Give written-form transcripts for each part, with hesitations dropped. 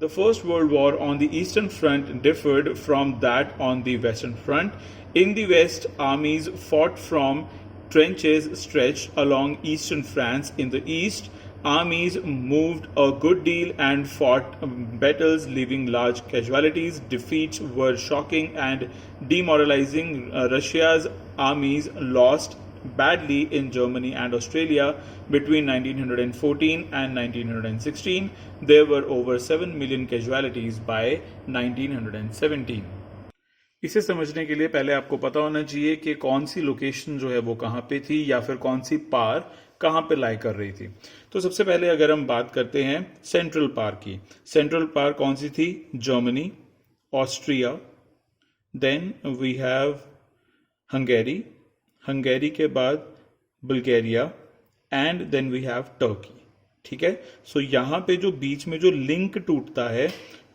The First World War on the Eastern Front differed from that on the Western Front. In the West, armies fought from trenches stretched along eastern France. In the East, armies moved a good deal and fought battles, leaving large casualties. Defeats were shocking and demoralizing. Russia's armies lost badly in Germany and Australia between 1914 and 1916. There were over 7 million casualties by 1917. इसे समझने के लिए पहले आपको पता होना चाहिए कि कौन सी लोकेशन जो है वो कहाँ पे थी या फिर कौन सी पार कहाँ पे लाई कर रही थी। तो सबसे पहले अगर हम बात करते हैं सेंट्रल पार की, सेंट्रल पार कौन सी थी? Germany, Austria, then we have Hungary, Hungary के बाद Bulgaria and then we have Turkey. ठीक है, सो यहाँ पे जो बीच में जो लिंक टूटता है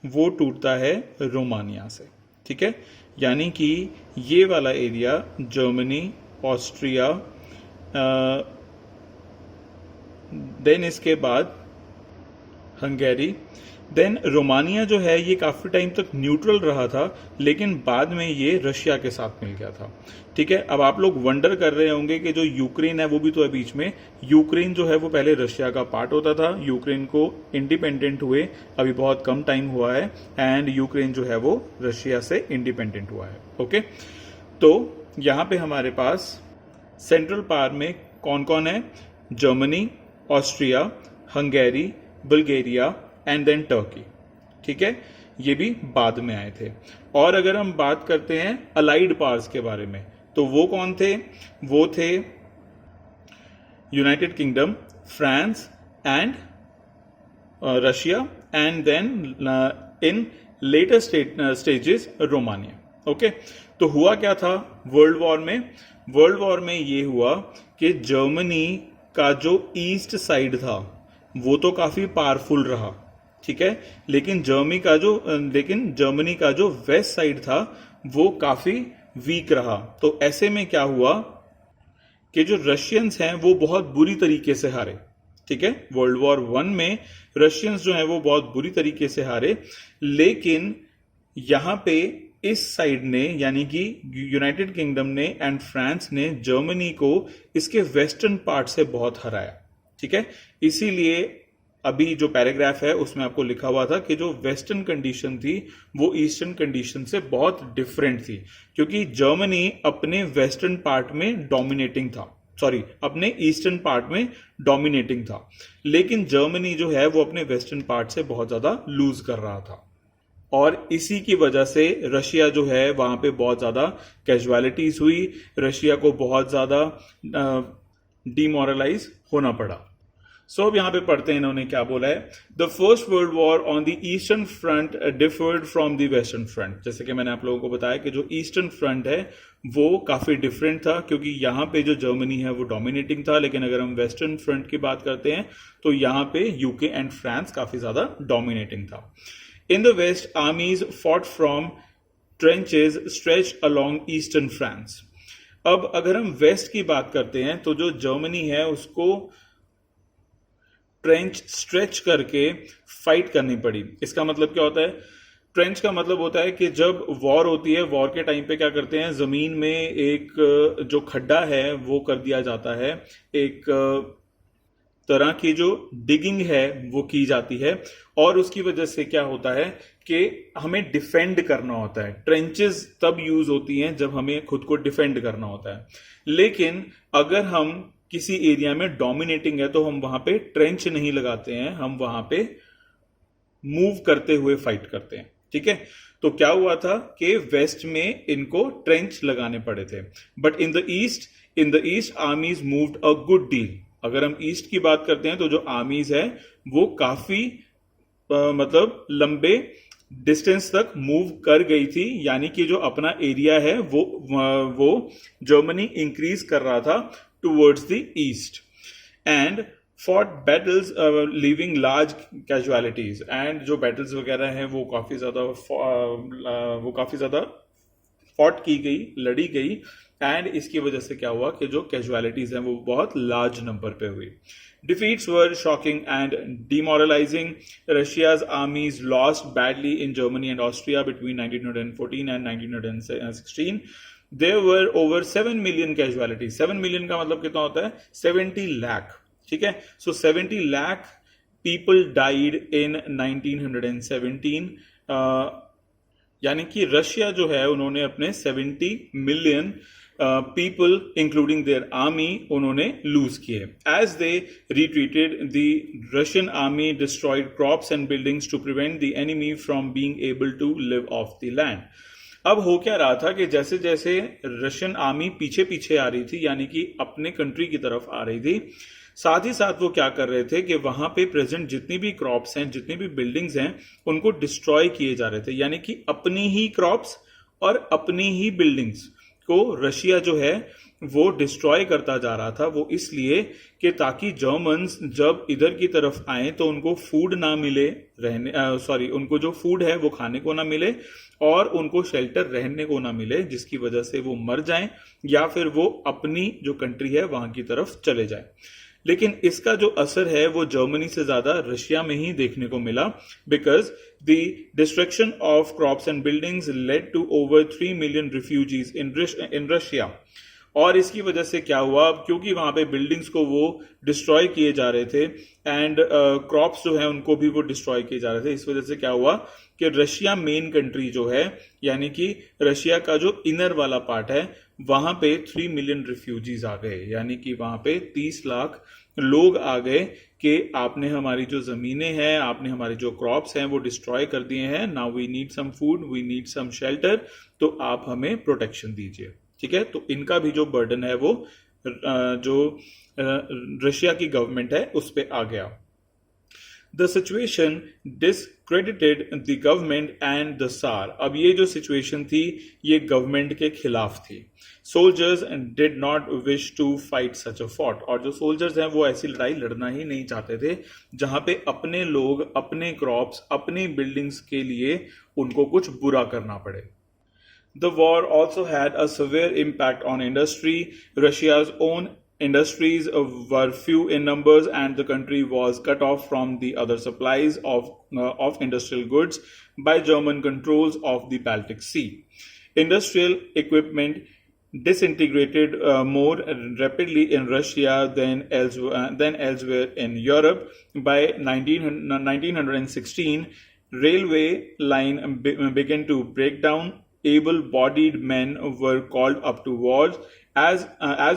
वो टूटता है रोमानिया से। ठीक है, यानी कि ये वाला एरिया जर्मनी, ऑस्ट्रिया, देन इसके बाद हंगेरी, देन रोमानिया जो है ये काफी टाइम तक न्यूट्रल रहा था, लेकिन बाद में ये रशिया के साथ मिल गया था। ठीक है, अब आप लोग वंडर कर रहे होंगे कि जो यूक्रेन है वो भी तो है बीच में। यूक्रेन जो है वो पहले रशिया का पार्ट होता था, यूक्रेन को इंडिपेंडेंट हुए अभी बहुत कम टाइम हुआ है एंड यूक्रेन जो है वो रशिया से इंडिपेंडेंट हुआ है। ओके, तो यहां पे हमारे पास सेंट्रल पावर में कौन कौन है? Germany, Austria, Hungary, Bulgaria and then Turkey. ठीक है, ये भी बाद में आए थे। और अगर हम बात करते हैं अलाइड पावर्स के बारे में, तो वो कौन थे? वो थे United Kingdom, France and Russia and then in later stages Romania. Okay, तो हुआ क्या था वर्ल्ड वॉर में? वर्ल्ड वॉर में ये हुआ कि जर्मनी का जो ईस्ट साइड था वो तो काफी पावरफुल रहा। ठीक है, लेकिन जर्मनी का जो वेस्ट साइड था वो काफी वीक रहा। तो ऐसे में क्या हुआ कि जो रशियंस हैं वो बहुत बुरी तरीके से हारे। ठीक है, वर्ल्ड वॉर 1 में रशियंस जो हैं वो बहुत बुरी तरीके से हारे, लेकिन यहां पे इस साइड ने यानी कि यूनाइटेड किंगडम ने एंड फ्रांस ने जर्मनी को इसके वेस्टर्न पार्ट से बहुत हराया। ठीक है, इसीलिए अभी जो पैराग्राफ है उसमें आपको लिखा हुआ था कि जो वेस्टर्न कंडीशन थी वो ईस्टर्न कंडीशन से बहुत डिफरेंट थी, क्योंकि जर्मनी अपने वेस्टर्न पार्ट में डोमिनेटिंग था, अपने ईस्टर्न पार्ट में डोमिनेटिंग था, लेकिन जर्मनी जो है वो अपने वेस्टर्न पार्ट से बहुत ज्यादा लूज कर रहा था। और इसी की वजह से रशिया जो है वहां पे बहुत ज्यादा कैजुअलिटीज हुई, रशिया को बहुत ज्यादा डिमोरलाइज होना पड़ा। सो अब यहां पे पढ़ते हैं इन्होंने क्या बोला है। The first world war on the eastern front deferred from the western front. जैसे कि मैंने आप लोगों को बताया कि जो ईस्टर्न फ्रंट है वो काफी डिफरेंट था, क्योंकि यहां पे जो जर्मनी है वो डोमिनेटिंग था, लेकिन अगर हम वेस्टर्न फ्रंट की बात करते हैं तो यहां पे यूके एंड फ्रांस काफी ज्यादा डोमिनेटिंग था। In the west, armies fought from trenches stretched along eastern France. अब अगर हम वेस्ट की बात करते हैं तो जो जर्मनी है उसको ट्रेंच स्ट्रेच करके फाइट करनी पड़ी। इसका मतलब क्या होता है? ट्रेंच का मतलब होता है कि जब वॉर होती है, वॉर के टाइम पे क्या करते हैं, जमीन में एक जो खड्डा है वो कर दिया जाता है, एक तरह की जो डिगिंग है वो की जाती है, और उसकी वजह से क्या होता है कि हमें डिफेंड करना होता है। ट्रेंचेस तब यूज होती हैं जब हमें खुद को डिफेंड करना होता है, लेकिन अगर हम किसी एरिया में डोमिनेटिंग है तो हम वहां पे ट्रेंच नहीं लगाते हैं, हम वहां पे मूव करते हुए फाइट करते हैं। ठीक है, तो क्या हुआ था कि वेस्ट में इनको ट्रेंच लगाने पड़े थे, but in the east आर्मीज moved a good deal. अगर हम ईस्ट की बात करते हैं तो जो आर्मीज है वो काफी मतलब लंबे डिस्टेंस तक मूव कर गई थी, यानी कि जो अपना एरिया है वो जर्मनी इंक्रीज कर रहा था towards the east and fought battles leaving large casualties. And जो बैटल्स वगैरह हैं वो काफी ज्यादा फॉट की गई, लड़ी गई, एंड इसकी वजह से क्या हुआ कि जो कैजुअलिटीज हैं वो बहुत लार्ज नंबर पे हुई. Defeats were shocking and demoralizing. Russia's armies lost badly in Germany and Austria between 1914 and 1916. There were over 7 million casualties. 7 million का मतलब कितना होता है? 70 lakh. ठीक है? So 70 lakh people died in 1917. यानी कि रशिया जो है उन्होंने अपने 70 million people including their army उन्होंने लूज किए. As they retreated the Russian army destroyed crops and buildings to prevent the enemy from being able to live off the land. अब हो क्या रहा था कि जैसे जैसे रशियन आर्मी पीछे पीछे आ रही थी, यानी कि अपने कंट्री की तरफ आ रही थी, साथ ही साथ वो क्या कर रहे थे कि वहां पे प्रेजेंट जितनी भी क्रॉप्स हैं, जितनी भी बिल्डिंग्स हैं, उनको डिस्ट्रॉय किए जा रहे थे. यानी कि अपनी ही क्रॉप्स और अपनी ही बिल्डिंग्स को रशिया जो है वो डिस्ट्रॉय करता जा रहा था. वो इसलिए कि ताकि जर्मन्स जब इधर की तरफ आए तो उनको फूड ना मिले, उनको जो फूड है वो खाने को ना मिले और उनको शेल्टर रहने को ना मिले, जिसकी वजह से वो मर जाएं या फिर वो अपनी जो कंट्री है वहां की तरफ चले जाएं. लेकिन इसका जो असर है वो जर्मनी से ज्यादा रशिया में ही देखने को मिला, because the destruction of crops and buildings led to over 3 million refugees in Russia. और इसकी वजह से क्या हुआ, क्योंकि वहां पे बिल्डिंग्स को वो डिस्ट्रॉय किए जा रहे थे एंड क्रॉप्स जो है उनको भी वो डिस्ट्रॉय किए जा रहे थे, इस वजह से क्या हुआ कि रशिया मेन कंट्री जो है, यानी कि रशिया का जो इनर वाला पार्ट है, वहां पे 3 मिलियन रिफ्यूजीज आ गए. यानी कि वहां पे 30 लाख लोग आ गए कि आपने हमारी जो जमीनें हैं, आपने हमारी जो क्रॉप्स हैं वो डिस्ट्रॉय कर दिए हैं. Now we need some food, we need some shelter, तो आप हमें प्रोटेक्शन दीजिए. ठीक है, तो इनका भी जो बर्डन है वो जो रशिया की गवर्नमेंट है उस पे आ गया. The situation discredited the government and the Tsar. अब ये जो सिचुएशन थी ये गवर्नमेंट के खिलाफ थी. Soldiers did not wish to fight such a fight. और जो सोल्जर्स हैं वो ऐसी लड़ाई लड़ना ही नहीं चाहते थे जहां पे अपने लोग, अपने क्रॉप्स, अपनी बिल्डिंग्स के लिए उनको कुछ बुरा करना पड़े. The war also had a severe impact on industry. Russia's own industries were few in numbers and the country was cut off from the other supplies of industrial goods by German controls of the Baltic Sea. Industrial equipment disintegrated more rapidly in Russia than elsewhere in Europe. By 1916, railway line began to break down. Able-bodied men were called up to wars. As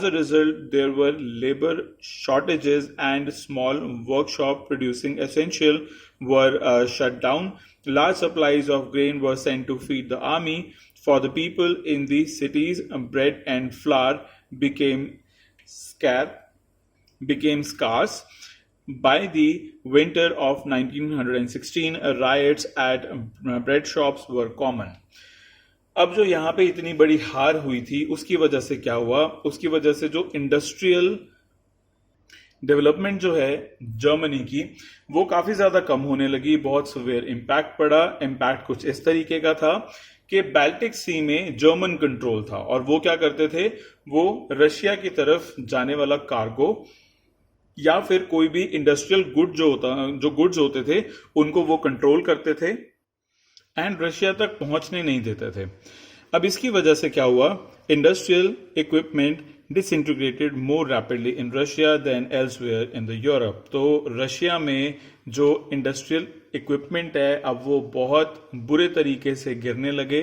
a result, there were labor shortages and small workshops producing essential were shut down. Large supplies of grain were sent to feed the army. For the people in the cities, bread and flour became scarce. By the winter of 1916, riots at bread shops were common. अब जो यहाँ पे इतनी बड़ी हार हुई थी उसकी वजह से क्या हुआ, उसकी वजह से जो इंडस्ट्रियल डेवलपमेंट जो है जर्मनी की वो काफी ज्यादा कम होने लगी. बहुत सीवियर इम्पैक्ट पड़ा. इम्पैक्ट कुछ इस तरीके का था कि बाल्टिक सी में जर्मन कंट्रोल था और वो क्या करते थे, वो रशिया की तरफ जाने वाला कार्गो या फिर कोई भी इंडस्ट्रियल जो गुड्स होते थे उनको वो कंट्रोल करते थे एंड रशिया तक पहुंचने नहीं देते थे. अब इसकी वजह से क्या हुआ, industrial equipment disintegrated more rapidly in Russia than elsewhere in the Europe. तो रशिया में जो इंडस्ट्रियल इक्विपमेंट है अब वो बहुत बुरे तरीके से गिरने लगे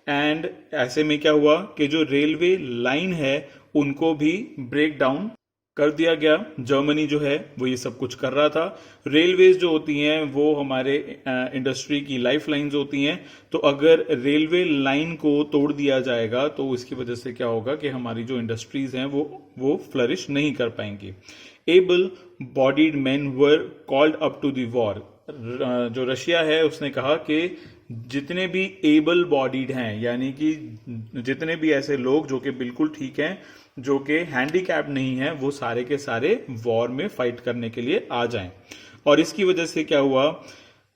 एंड ऐसे में क्या हुआ कि जो रेलवे लाइन है उनको भी ब्रेक डाउन कर दिया गया. जर्मनी जो है वो ये सब कुछ कर रहा था. रेलवेज जो होती हैं वो हमारे इंडस्ट्री की लाइफ लाइन्स होती हैं, तो अगर रेलवे लाइन को तोड़ दिया जाएगा तो इसकी वजह से क्या होगा कि हमारी जो इंडस्ट्रीज हैं वो फ्लरिश नहीं कर पाएंगी. Able bodied man were called up to the war. जो रशिया है उसने कहा कि जितने भी एबल बॉडीड हैं, यानी कि जितने भी ऐसे लोग जो कि बिल्कुल ठीक हैं, जो कि हैंडीकैप नहीं है, वो सारे के सारे वॉर में फाइट करने के लिए आ जाएं. और इसकी वजह से क्या हुआ,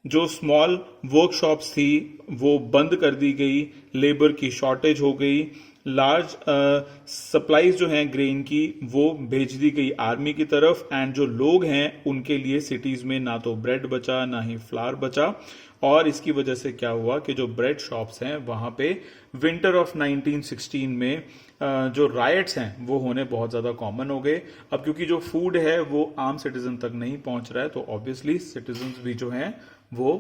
जो स्मॉल वर्कशॉप्स थी वो बंद कर दी गई, लेबर की शॉर्टेज हो गई, लार्ज सप्लाईज जो हैं ग्रेन की वो भेज दी गई आर्मी की तरफ, एंड जो लोग हैं उनके लिए सिटीज में ना तो ब्रेड बचा ना ही फ्लावर बचा। और इसकी वजह से क्या हुआ कि जो ब्रेड शॉप्स हैं वहां पे विंटर ऑफ 1916 में जो राइट्स हैं वो होने बहुत ज्यादा कॉमन हो गए। अब क्योंकि जो फूड है वो आम सिटीजन तक नहीं पहुंच रहा है तो ऑब्वियसली सिटीजन भी जो हैं वो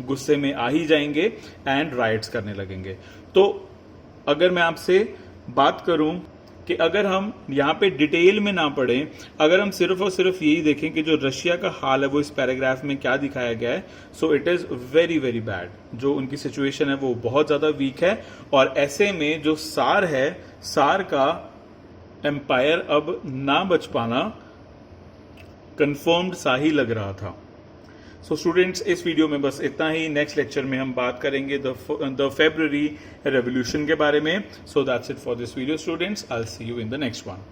गुस्से में आ ही जाएंगे एंड राइट्स करने लगेंगे। तो अगर मैं आपसे बात करूं कि अगर हम यहां पे डिटेल में ना पढ़ें, अगर हम सिर्फ और सिर्फ यही देखें कि जो रशिया का हाल है वो इस पैराग्राफ में क्या दिखाया गया है, so it is very very bad. जो उनकी सिचुएशन है वो बहुत ज्यादा वीक है, और ऐसे में जो सार है, सार का एम्पायर अब ना बच पाना कंफर्म्ड सा ही लग रहा था। सो स्टूडेंट्स, इस वीडियो में बस इतना ही। नेक्स्ट लेक्चर में हम बात करेंगे द फेब्रुअरी रेवोल्यूशन के बारे में। So that's it for this video students, I will see you in the next one.